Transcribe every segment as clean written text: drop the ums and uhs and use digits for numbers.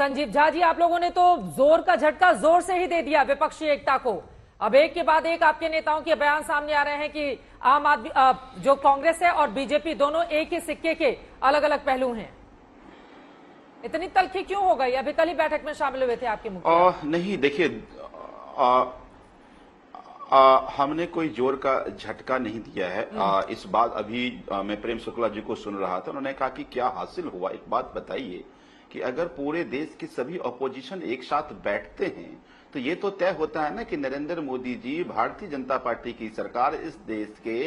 संजीव झा जी, आप लोगों ने तो जोर का झटका जोर से ही दे दिया विपक्षी एकता को। अब एक के बाद एक आपके नेताओं के बयान सामने आ रहे हैं कि आम आदमी जो कांग्रेस है और बीजेपी दोनों एक ही सिक्के के अलग अलग पहलू हैं। इतनी तल्खी क्यों हो गई? अभी कल ही बैठक में शामिल हुए थे आपके मुखिया। नहीं, देखिए, हमने कोई जोर का झटका नहीं दिया है। इस बात अभी मैं प्रेम शुक्ला जी को सुन रहा था, उन्होंने कहा कि क्या हासिल हुआ। एक बात बताइए कि अगर पूरे देश की सभी अपोजिशन एक साथ बैठते हैं तो ये तो तय होता है ना कि नरेंद्र मोदी जी, भारतीय जनता पार्टी की सरकार इस देश के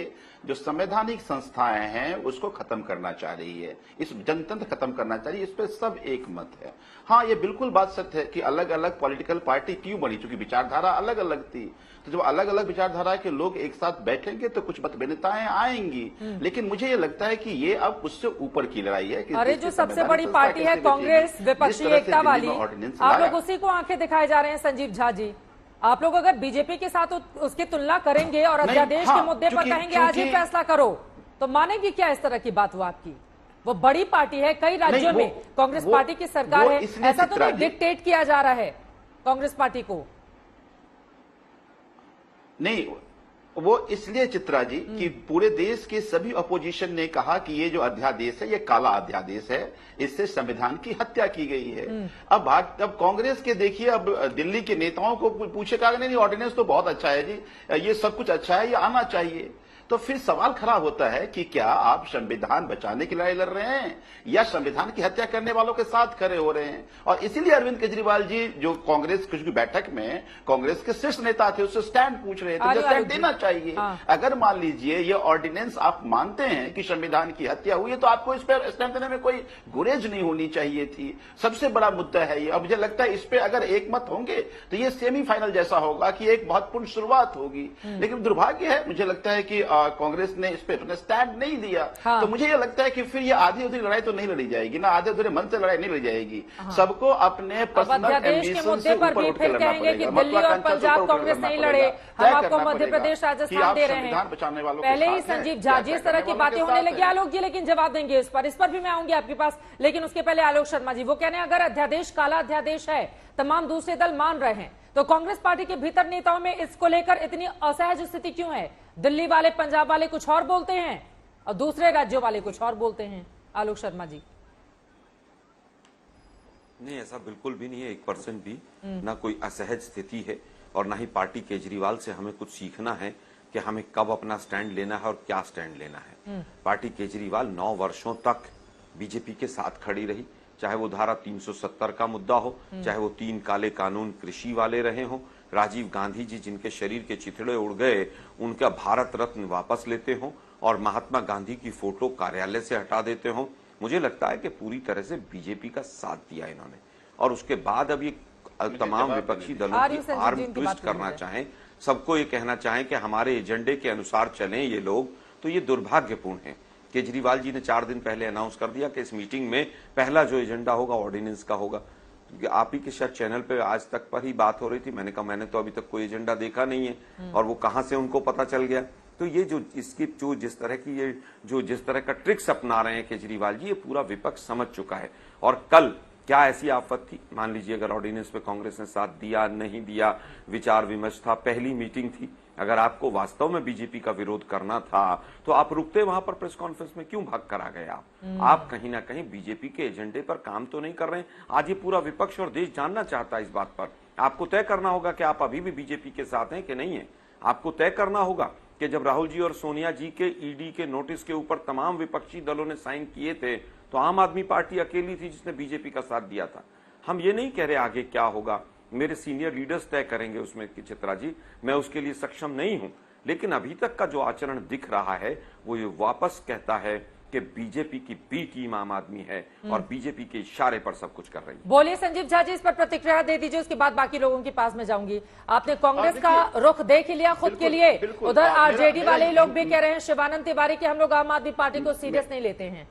जो संवैधानिक संस्थाएं हैं उसको खत्म करना चाह रही है, इस जनतंत्र खत्म करना चाह रही है। इस पर सब एक मत है। हाँ, ये बिल्कुल बात सत्य है कि अलग अलग पॉलिटिकल पार्टी क्यों बनी, चूंकि विचारधारा अलग अलग थी। तो जब अलग अलग विचारधारा के लोग एक साथ बैठेंगे तो कुछ मतभिन्नताएं आएंगी, लेकिन मुझे ये लगता है कि ये अब उससे ऊपर की लड़ाई है। अरे जो सबसे बड़ी पार्टी है कांग्रेस, विपक्षी एकता वाली, आप लोग उसी को आंखें दिखाए जा रहे हैं। संजीव झा जी, आप लोग अगर बीजेपी के साथ उसकी तुलना करेंगे और अध्यादेश के मुद्दे पर कहेंगे आज ही फैसला करो, तो मानेगी क्या इस तरह की बात? वो आपकी वो बड़ी पार्टी है, कई राज्यों में कांग्रेस पार्टी की सरकार है, ऐसा तो नहीं डिक्टेट किया जा रहा है कांग्रेस पार्टी को। नहीं, वो इसलिए चित्रा जी कि पूरे देश के सभी अपोजिशन ने कहा कि ये जो अध्यादेश है ये काला अध्यादेश है, इससे संविधान की हत्या की गई है। अब कांग्रेस के देखिए, अब दिल्ली के नेताओं को पूछेगा नहीं, ऑर्डिनेंस तो बहुत अच्छा है जी, ये सब कुछ अच्छा है, ये आना चाहिए। तो फिर सवाल खड़ा होता है कि क्या आप संविधान बचाने की लड़ाई लड़ रहे हैं या संविधान की हत्या करने वालों के साथ खड़े हो रहे हैं? और इसीलिए अरविंद केजरीवाल जी, जो कांग्रेस की बैठक में कांग्रेस के शीर्ष नेता थे, उससे स्टैंड पूछ रहे थे, स्टैंड देना चाहिए। अगर मान लीजिए ये ऑर्डिनेंस आप मानते हैं कि संविधान की हत्या हुई है तो आपको इस पर स्टैंड देने में कोई गुरेज नहीं होनी चाहिए थी। सबसे बड़ा मुद्दा है ये। अब मुझे लगता है इस पर अगर एक मत होंगे तो ये सेमीफाइनल जैसा होगा कि एक महत्वपूर्ण शुरुआत होगी। लेकिन दुर्भाग्य है, मुझे लगता है कि कांग्रेस ने इस पे स्टैंड नहीं दिया। तो मुझे ये लगता है कि फिर ये आधी अधूरी लड़ाई तो नहीं लड़ी जाएगी ना, आधे अधूरे मन से लड़ाई नहीं लड़ी जाएगी। सबको अपने पर्सनल एम्बिशन से ऊपर उठ के लड़ना पड़ेगा। दिल्ली और पंजाब कांग्रेस नहीं लड़े, हम आपको मध्य प्रदेश राजस्थान दे रहे हैं। बचाने वालों पहले ही संजीव झा जी इस तरह की बातें होने लगी। आलोक जी लेकिन जवाब देंगे इस पर भी मैं आऊंगी आपके पास, लेकिन उसके पहले आलोक शर्मा जी, वो कह रहे हैं अगर अध्यादेश काला अध्यादेश है, तमाम दूसरे दल मान रहे हैं, तो कांग्रेस पार्टी के भीतर नेताओं में इसको लेकर इतनी असहज स्थिति क्यों है? दिल्ली वाले, पंजाब वाले कुछ और बोलते हैं और दूसरे राज्यों वाले कुछ और बोलते हैं। आलोक शर्मा जी। नहीं, ऐसा बिल्कुल भी नहीं है, 1% भी ना कोई असहज स्थिति है और ना ही पार्टी केजरीवाल से हमें कुछ सीखना है कि हमें कब अपना स्टैंड लेना है और क्या स्टैंड लेना है। पार्टी केजरीवाल 9 वर्षों तक बीजेपी के साथ खड़ी रही, चाहे वो धारा 370 का मुद्दा हो, चाहे वो 3 काले कानून कृषि वाले रहे हों, राजीव गांधी जी जिनके शरीर के चिथड़े उड़ गए उनका भारत रत्न वापस लेते हों और महात्मा गांधी की फोटो कार्यालय से हटा देते हों। मुझे लगता है कि पूरी तरह से बीजेपी का साथ दिया इन्होंने, और उसके बाद अब ये तमाम विपक्षी दलों की आर्म ट्विस्ट करना चाहें, सबको ये कहना चाहें कि हमारे एजेंडे के अनुसार चलें ये लोग, तो ये दुर्भाग्यपूर्ण है। केजरीवाल जी ने 4 दिन पहले अनाउंस कर दिया कि इस मीटिंग में पहला जो एजेंडा होगा ऑर्डिनेंस का होगा। आप ही के शायद चैनल पे आज तक पर ही बात हो रही थी, मैंने कहा मैंने तो अभी तक कोई एजेंडा देखा नहीं है, और वो कहां से उनको पता चल गया। तो ये जो इसकी जो जिस तरह की ये जो जिस तरह का ट्रिक्स अपना रहे हैं केजरीवाल जी, ये पूरा विपक्ष समझ चुका है। और कल क्या ऐसी आफत थी, मान लीजिए अगर ऑर्डिनेंस पे कांग्रेस ने साथ दिया नहीं दिया, विचार विमर्श था, पहली मीटिंग थी, अगर आपको वास्तव में बीजेपी का विरोध करना था तो आप रुकते वहां पर प्रेस कॉन्फ्रेंस में, क्यों भाग कर आ गए आप कहीं ना कहीं बीजेपी के एजेंडे पर काम तो नहीं कर रहे हैं। आज ये पूरा विपक्ष और देश जानना चाहता है इस बात पर। आपको तय करना होगा कि आप अभी भी बीजेपी के साथ हैं कि नहीं है। आपको तय करना होगा कि जब राहुल जी और सोनिया जी के ईडी के नोटिस के ऊपर तमाम विपक्षी दलों ने साइन किए थे तो आम आदमी पार्टी अकेली थी जिसने बीजेपी का साथ दिया था। हम ये नहीं कह रहे आगे क्या होगा, मेरे सीनियर लीडर्स तय करेंगे उसमें कि चित्रा जी, मैं उसके लिए सक्षम नहीं हूं, लेकिन अभी तक का जो आचरण दिख रहा है वो ये वापस कहता है कि बीजेपी की बी टीम आम आदमी है और बीजेपी के इशारे पर सब कुछ कर रही है। बोलिए संजीव झा जी, इस पर प्रतिक्रिया दे दीजिए, उसके बाद बाकी लोगों के पास में जाऊंगी। आपने कांग्रेस का रुख देख लिया खुद के लिए, उधर आरजेडी वाले लोग भी कह रहे हैं, शिवानंद तिवारी, कि हम लोग आम आदमी पार्टी को सीरियस नहीं लेते हैं।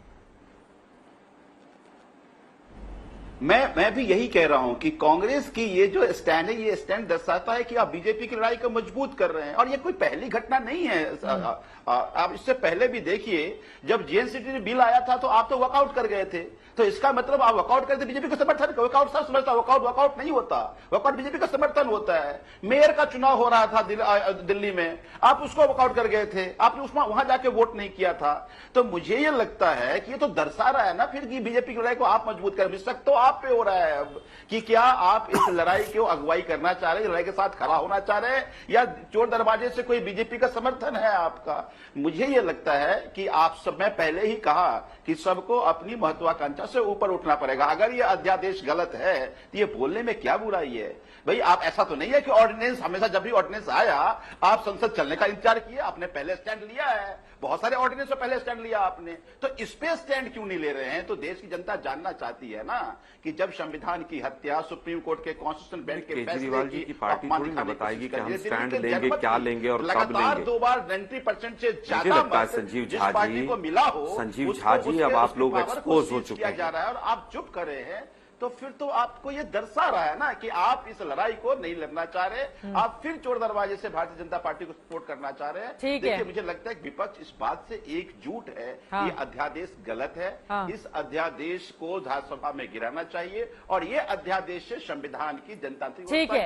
मैं भी यही कह रहा हूं कि कांग्रेस की ये जो स्टैंड है, ये स्टैंड दर्शाता है कि आप बीजेपी की लड़ाई को मजबूत कर रहे हैं। और ये कोई पहली घटना नहीं है। आप इससे पहले भी देखिए, जब जेएनसीटी बिल आया था तो आप तो वॉकआउट कर गए थे। तो इसका मतलब आप वॉकआउट करते बीजेपी का समर्थन, वॉकआउट सब समझता, वॉकआउट नहीं होता, वॉकआउट बीजेपी का समर्थन होता है। मेयर का चुनाव हो रहा था दिल्ली में, आप उसको वॉकआउट कर गए थे, आपने उसमें वहां जाके वोट नहीं किया था। तो मुझे ये लगता है कि ये तो दर्शा रहा है ना फिर कि बीजेपी की लड़ाई को आप मजबूत कर, शक तो आप पे हो रहा है अब कि क्या आप इस लड़ाई को अगुवाई करना चाह रहे हैं, लड़ाई के साथ खड़ा होना चाह रहे हैं, या चोर दरवाजे से कोई बीजेपी का समर्थन है आपका। मुझे ये लगता है कि आप सब, मैं पहले ही कहा कि सबको अपनी महत्वाकांक्षा से ऊपर उठना पड़ेगा। अगर ये अध्यादेश गलत है तो ये बोलने में क्या बुराई है भाई। आप ऐसा तो नहीं है कि ऑर्डिनेंस, हमेशा जब भी ऑर्डिनेंस आया आप संसद चलने का इंतजार किए, आपने पहले स्टैंड लिया है, बहुत सारे ऑर्डिनेंस से पहले स्टैंड लिया आपने, तो इस पे स्टैंड क्यों नहीं ले रहे हैं? तो देश की जनता जानना चाहती है ना कि जब संविधान की हत्या, सुप्रीम कोर्ट के कॉन्स्टिट्यूशन बेंच के केजरीवाल जी की पार्टी थोड़ी ना बताएगी कि हम स्टैंड लेंगे, क्या लेंगे और कब लगातार लेंगे। 2 बार 90% से मुझे ज्यादा लगता है मत संजीव जिस झा पार्टी जी, को मिला हो, संजीव उसको झा जी, अब आप लोग उसकी पावर को एक्सपोज हो सीज चुके किया हैं। जा रहा है और आप चुप कर रहे हैं। तो फिर तो आपको ये दर्शा रहा है ना कि आप इस लड़ाई को नहीं लड़ना चाह रहे, आप फिर चोर दरवाजे से भारतीय जनता पार्टी को सपोर्ट करना चाह रहे हैं। ठीक है। देखिए, मुझे लगता है कि विपक्ष इस बात से एकजुट है। हाँ। ये अध्यादेश गलत है। हाँ। इस अध्यादेश को विधानसभा में गिराना चाहिए और ये अध्यादेश से संविधान की जनतांत्रिक ठीक है।